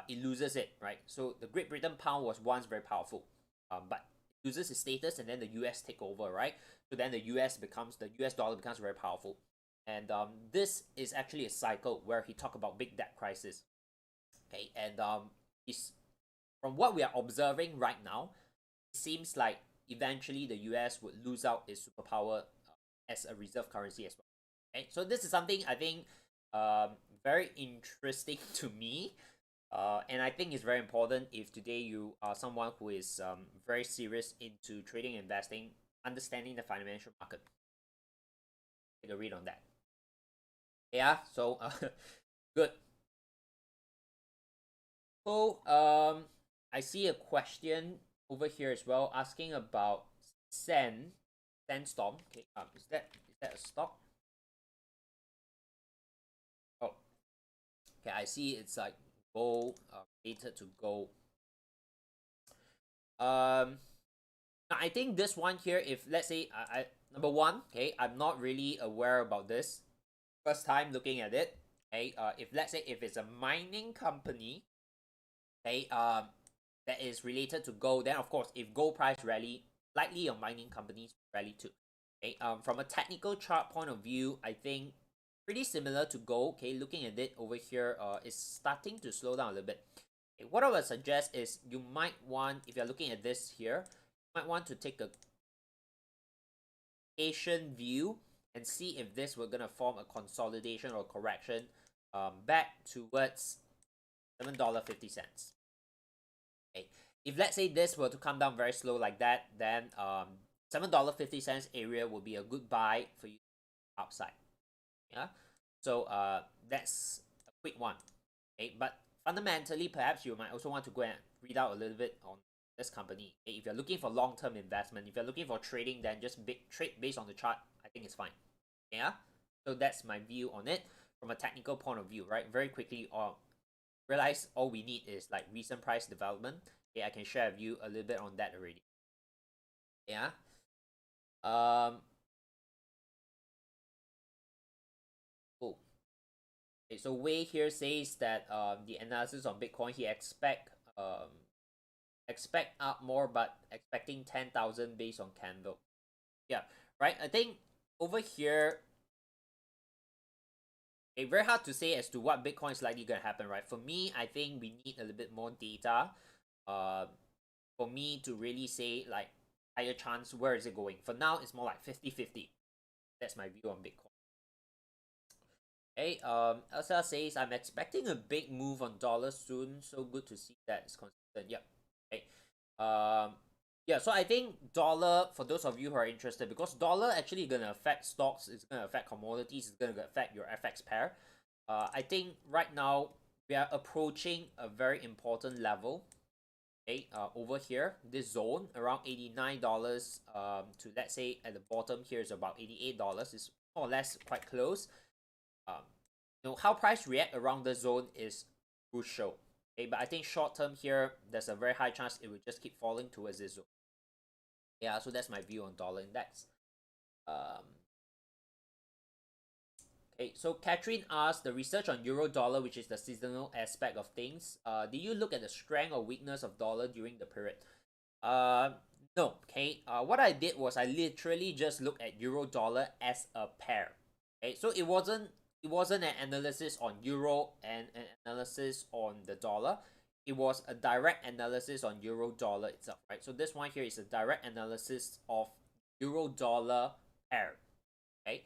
It loses it, right? So the Great Britain pound was once very powerful, but it loses its status, and then the US take over, right? So then the US dollar becomes very powerful, and this is actually a cycle where he talk about big debt crisis. Okay, and is from what we are observing right now, it seems like eventually the US would lose out its superpower as a reserve currency as well. Okay, so this is something I think very interesting to me, and I think it's very important if today you are someone who is very serious into trading and investing, understanding the financial market. Take a read on that. Yeah, so good. So I see a question over here as well asking about Sandstorm. Okay, is that a stock? Oh, okay, I see it's like gold, related to gold. I think this one here, if let's say I number one, okay, I'm not really aware about this. First time looking at it. Okay, if let's say if it's a mining company, okay, that is related to gold, then of course if gold price rally, likely your mining companies rally too. Okay, from a technical chart point of view, I think pretty similar to gold. Okay, looking at it over here, it's starting to slow down a little bit. Okay, what I would suggest is you might want, if you're looking at this here, you might want to take a Asian view and see if this were gonna form a consolidation or correction back towards $7.50. Okay, if let's say this were to come down very slow like that, then $7.50 area would be a good buy for you outside. Yeah, so that's a quick one. Okay, but fundamentally, perhaps you might also want to go and read out a little bit on this company. Okay, if you're looking for long-term investment, if you're looking for trading, then just trade based on the chart. I think it's fine. Yeah, so that's my view on it from a technical point of view. Right, very quickly, realize all we need is like recent price development. Okay, I can share with you a little bit on that already. Yeah. Cool. Okay, so Wei here says that the analysis on Bitcoin, he expect up more, but expecting 10,000 based on candle. Yeah, right. I think over here, it's very hard to say as to what Bitcoin is likely gonna happen, right? For me, I think we need a little bit more data, for me to really say like higher chance where is it going. For now, it's more like 50-50. That's my view on Bitcoin. Okay, Elsa says I'm expecting a big move on dollar soon. So good to see that it's consistent. Yep. Okay. Yeah, so I think dollar, for those of you who are interested, because dollar actually gonna affect stocks, it's gonna affect commodities, it's gonna affect your FX pair. I think right now we are approaching a very important level. Okay, over here, this zone around $89, to let's say at the bottom here is about $88. Is more or less quite close. Um, how price react around the zone is crucial. Okay, but I think short term here, there's a very high chance it will just keep falling towards this zone. Yeah, so that's my view on dollar index. Okay, so Catherine asked, the research on euro dollar, which is the seasonal aspect of things, did you look at the strength or weakness of dollar during the period? Uh, no. Okay. What I did was I literally just looked at euro dollar as a pair. Okay, so it wasn't an analysis on euro and an analysis on the dollar. It was a direct analysis on euro dollar itself, right? So this one here is a direct analysis of euro dollar pair. Okay,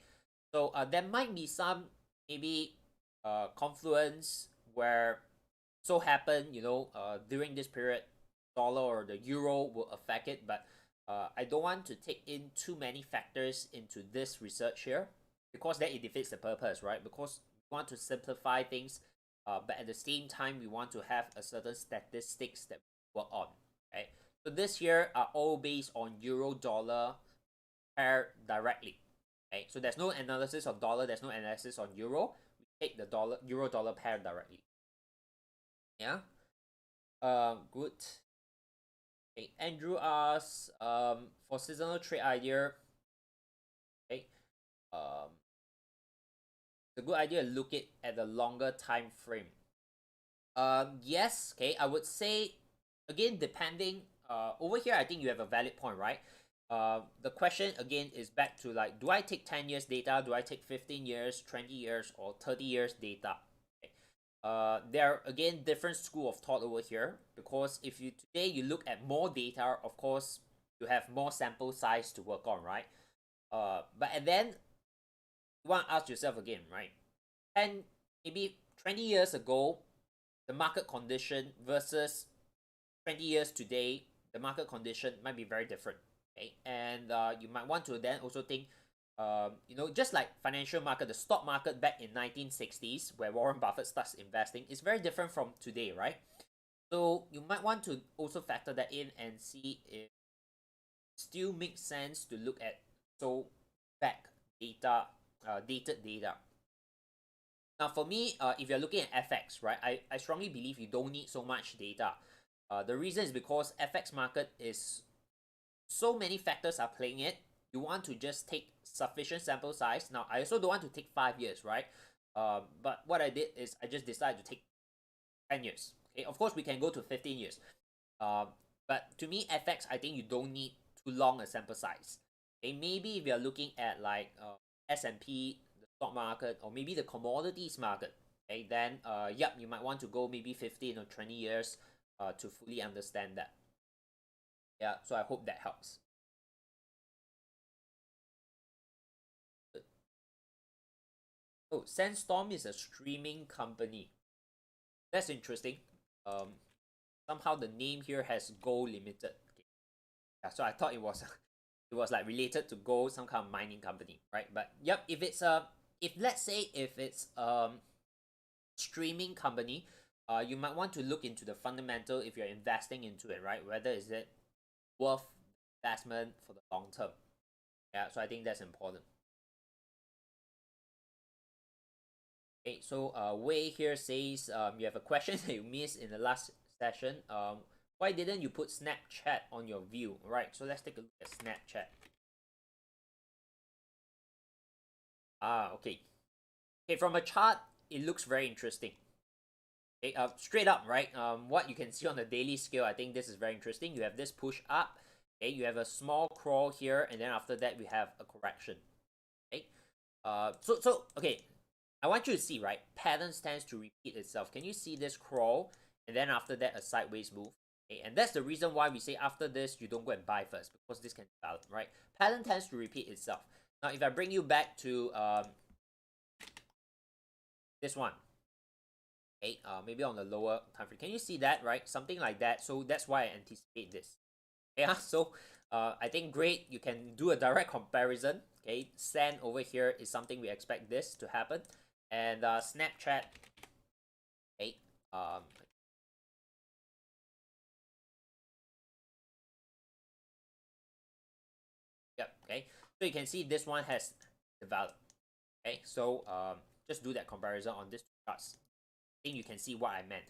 so there might be some maybe confluence where so happen, during this period dollar or the euro will affect it, but I don't want to take in too many factors into this research here, because then it defeats the purpose, right? Because we want to simplify things, but at the same time we want to have a certain statistics that we work on, right? So this here are all based on euro dollar pair directly. Okay, so there's no analysis on dollar, there's no analysis on euro. We take the euro dollar pair directly. Yeah. Good. Okay, Andrew asks, for seasonal trade idea, okay, it's a good idea to look it at the longer time frame. Yes, okay, I would say, again, depending, over here, I think you have a valid point, right? The question again is back to like, do I take 10 years data? Do I take 15 years, 20 years, or 30 years data? There are again different school of thought over here, because if you today you look at more data, of course you have more sample size to work on, right? But then you want to ask yourself again, right? And maybe 20 years ago, the market condition versus 20 years today, the market condition might be very different. Okay, and you might want to then also think, just like financial market, the stock market back in 1960s, where Warren Buffett starts investing, is very different from today, right? So you might want to also factor that in and see if it still makes sense to look at back data, dated data. Now for me, if you're looking at FX, right, I strongly believe you don't need so much data. The reason is because FX market is so many factors are playing it. You want to just take sufficient sample size. Now, I also don't want to take 5 years, right? But what I did is I just decided to take 10 years. Okay, of course, we can go to 15 years. But to me, FX, I think you don't need too long a sample size. Okay, maybe if you're looking at like S&P, the stock market, or maybe the commodities market, okay, then yep, you might want to go maybe 15 or 20 years to fully understand that. Yeah, so I hope that helps. Oh, Sandstorm is a streaming company. That's interesting. Somehow the name here has gold limited. Okay. Yeah, so I thought it was it was like related to gold, some kind of mining company, right? But yep, if let's say if it's streaming company, you might want to look into the fundamental if you're investing into it, right? Whether is it worth investment for the long term. Yeah, so I think that's important. Okay, so Wei here says you have a question that you missed in the last session. Why didn't you put Snapchat on your view? Right, so let's take a look at Snapchat. Okay. Okay, from a chart, it looks very interesting. Okay, straight up, right? What you can see on the daily scale, I think this is very interesting. You have this push up. Okay, you have a small crawl here, and then after that we have a correction. Okay. So okay, I want you to see, right? Patterns tends to repeat itself. Can you see this crawl? And then after that, a sideways move. Okay, and that's the reason why we say after this, you don't go and buy first, because this can develop, right? Pattern tends to repeat itself. Now, if I bring you back to this one, okay, maybe on the lower time frame, can you see that, right? Something like that. So that's why I anticipate this. Yeah, so I think great. You can do a direct comparison. Okay, Sand over here is something we expect this to happen. And Snapchat, okay, yep, okay. So you can see this one has developed. Okay, so just do that comparison on this charts. I think you can see what I meant.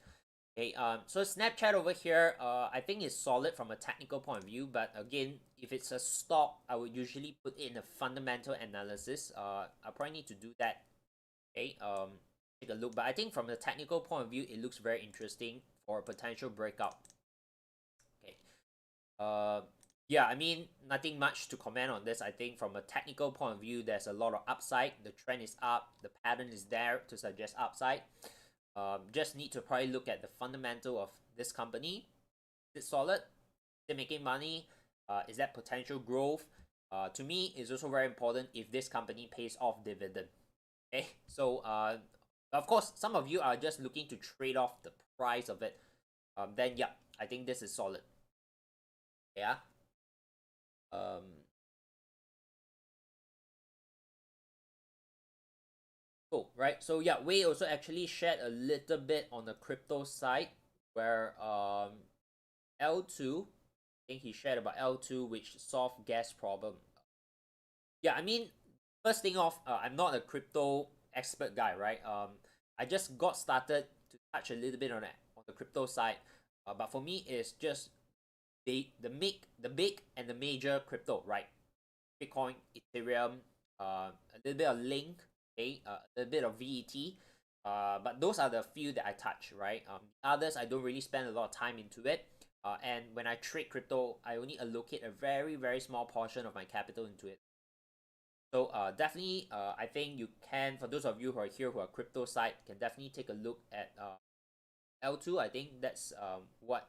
Okay, so Snapchat over here, I think is solid from a technical point of view, but again, if it's a stock, I would usually put in a fundamental analysis. I probably need to do that. Okay, take a look, but I think from the technical point of view, it looks very interesting for a potential breakout. Okay, yeah, I mean, nothing much to comment on this. I think from a technical point of view, there's a lot of upside. The trend is up, the pattern is there to suggest upside. Just need to probably look at the fundamental of this company. Is it solid? Is it making money? Is that potential growth? To me, it's also very important if this company pays off dividend. Okay, so of course, some of you are just looking to trade off the price of it. Then yeah, I think this is solid. Yeah. Cool, right? So yeah, Wei also actually shared a little bit on the crypto side where L2, I think he shared about L2 which solved gas problem. Yeah, I mean, first thing off, I'm not a crypto expert guy, right? I just got started to touch a little bit on that on the crypto side. But for me it's just the big and the major crypto, right? Bitcoin, Ethereum, a little bit of Link, okay, a little bit of VET. But those are the few that I touch, right? Others I don't really spend a lot of time into it. And when I trade crypto, I only allocate a very, very small portion of my capital into it. So definitely, I think you can, for those of you who are here who are crypto side, can definitely take a look at L2. I think that's what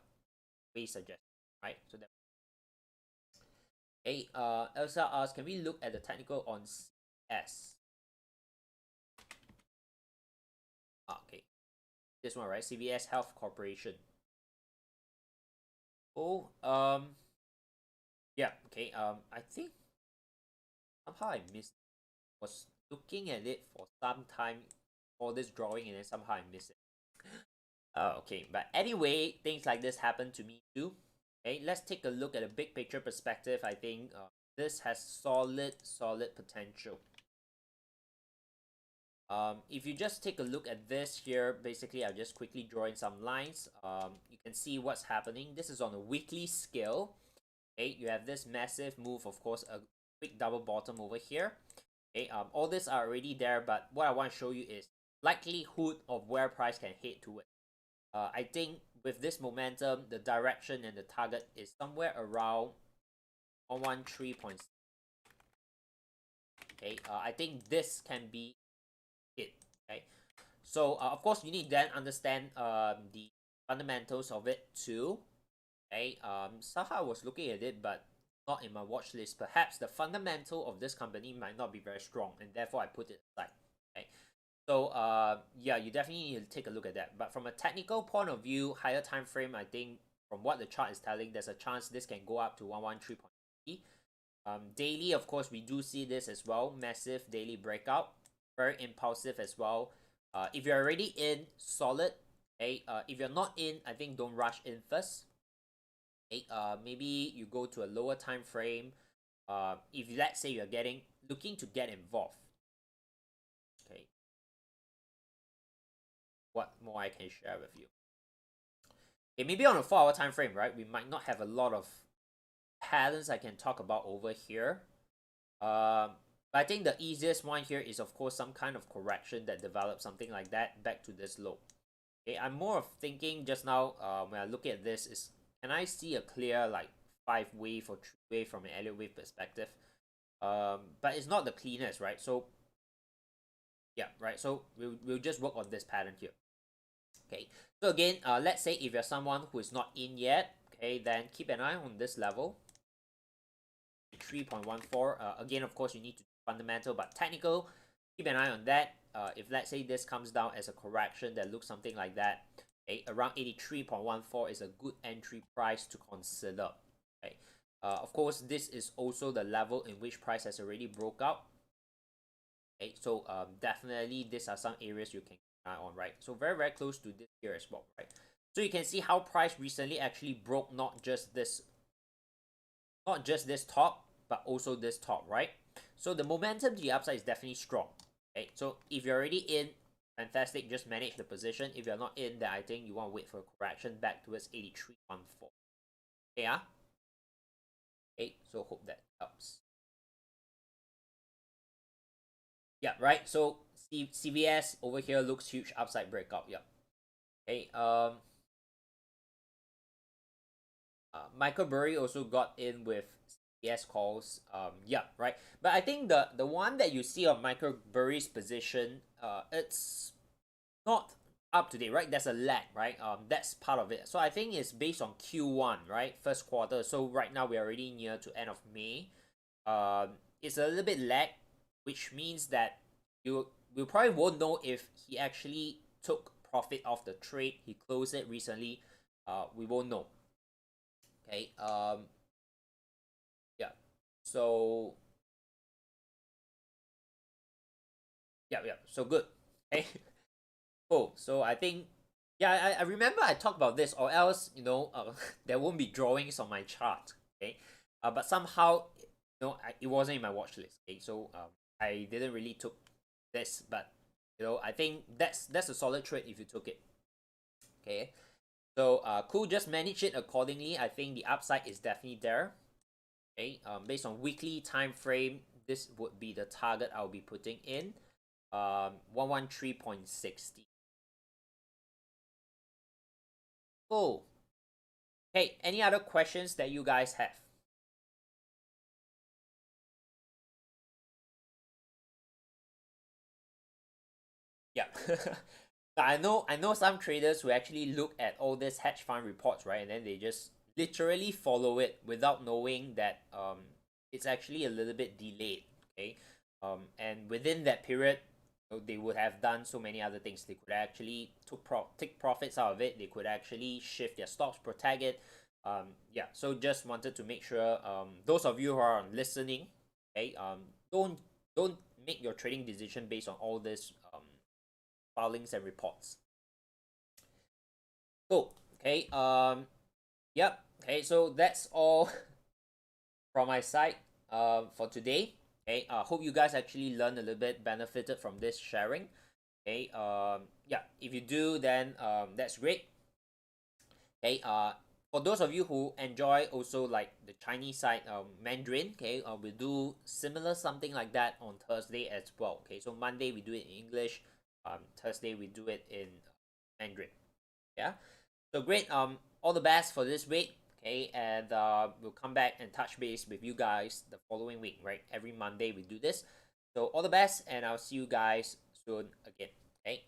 we suggest, right? So that. Hey, Elsa asks, can we look at the technical on CS? Okay, this one, right? CVS Health Corporation. Oh, yeah, okay. I think somehow I missed. Was looking at it for some time for this drawing, and then somehow I missed it. Okay, but anyway, things like this happen to me too. Okay, let's take a look at a big picture perspective. I think this has solid potential. If you just take a look at this here, basically I'll just quickly draw in some lines. You can see what's happening. This is on a weekly scale. Okay, you have this massive move, of course, a quick double bottom over here. Okay, all this are already there, but what I want to show you is likelihood of where price can head towards. I think with this momentum, the direction and the target is somewhere around 113. Okay, I think this can be it. Okay, so of course you need to then understand the fundamentals of it too. Okay, somehow I was looking at it, but not in my watch list. Perhaps the fundamental of this company might not be very strong, and therefore I put it aside. Okay, so yeah, you definitely need to take a look at that. But from a technical point of view, higher time frame, I think from what the chart is telling, there's a chance this can go up to 113.3. Daily, of course, we do see this as well. Massive daily breakout, very impulsive as well. If you're already in, solid. Okay, if you're not in, I think don't rush in first. Okay, maybe you go to a lower time frame. If let's say you're looking to get involved. Okay, what more I can share with you? Okay, maybe on a 4-hour time frame, right? We might not have a lot of patterns I can talk about over here. But I think the easiest one here is of course some kind of correction that develops something like that back to this low. Okay, I'm more of thinking just now when I look at this is, can I see a clear like 5-wave or 3-wave from an Elliott Wave perspective? But it's not the cleanest, right? So yeah, right. So we'll just work on this pattern here. Okay, so again, let's say if you're someone who is not in yet, okay, then keep an eye on this level. 3.14. Again, of course, you need to do fundamental, but technical, keep an eye on that. If let's say this comes down as a correction that looks something like that, okay, around 83.14 is a good entry price to consider. Okay, of course, this is also the level in which price has already broke out. Okay, so definitely these are some areas you can keep an eye on, right? So very close to this here as well, right? So you can see how price recently actually broke not just this top, but also this top, right? So the momentum to the upside is definitely strong. Okay, so if you're already in, fantastic. Just manage the position. If you're not in, then I think you want to wait for a correction back towards 83.14. Okay, yeah? Okay, so hope that helps. Yeah, right. So CVS over here looks huge upside breakout. Yeah. Okay. Michael Burry also got in with CVS calls. Yeah, right. But I think the one that you see of Michael Burry's position, it's not up to date, right? There's a lag, right? That's part of it. So I think it's based on Q1, right? First quarter. So right now we're already near to end of May. It's a little bit lag, which means that we probably won't know if he actually took profit off the trade. He closed it recently. We won't know. Okay. Yeah. So yeah. So good. Okay. Cool. So I think yeah, I remember I talked about this, or else there won't be drawings on my chart. Okay. But somehow it wasn't in my watch list. Okay. So I didn't really took this, but I think that's a solid trade if you took it. Okay. So cool, just manage it accordingly. I think the upside is definitely there. Okay. Based on weekly time frame, this would be the target I'll be putting in. 113.60. Cool. Hey, any other questions that you guys have? Yeah. I know some traders who actually look at all these hedge fund reports, right? And then they just literally follow it without knowing that it's actually a little bit delayed. Okay. And within that period, they would have done so many other things. They could actually take profits out of it. They could actually shift their stocks, protect it. Yeah. So just wanted to make sure those of you who are listening, okay, don't make your trading decision based on all this filings and reports. Cool. Okay. Yep. Okay. So that's all from my side. For today. Okay. Hope you guys actually learned a little bit, benefited from this sharing. Okay. Yeah. If you do, then that's great. Okay. For those of you who enjoy also like the Chinese side, Mandarin. Okay. We do similar something like that on Thursday as well. Okay. So Monday we do it in English. Thursday we do it in Mandarin. Yeah. So great. All the best for this week. Okay, and we'll come back and touch base with you guys the following week. Right, every Monday we do this. So all the best, and I'll see you guys soon again. Okay.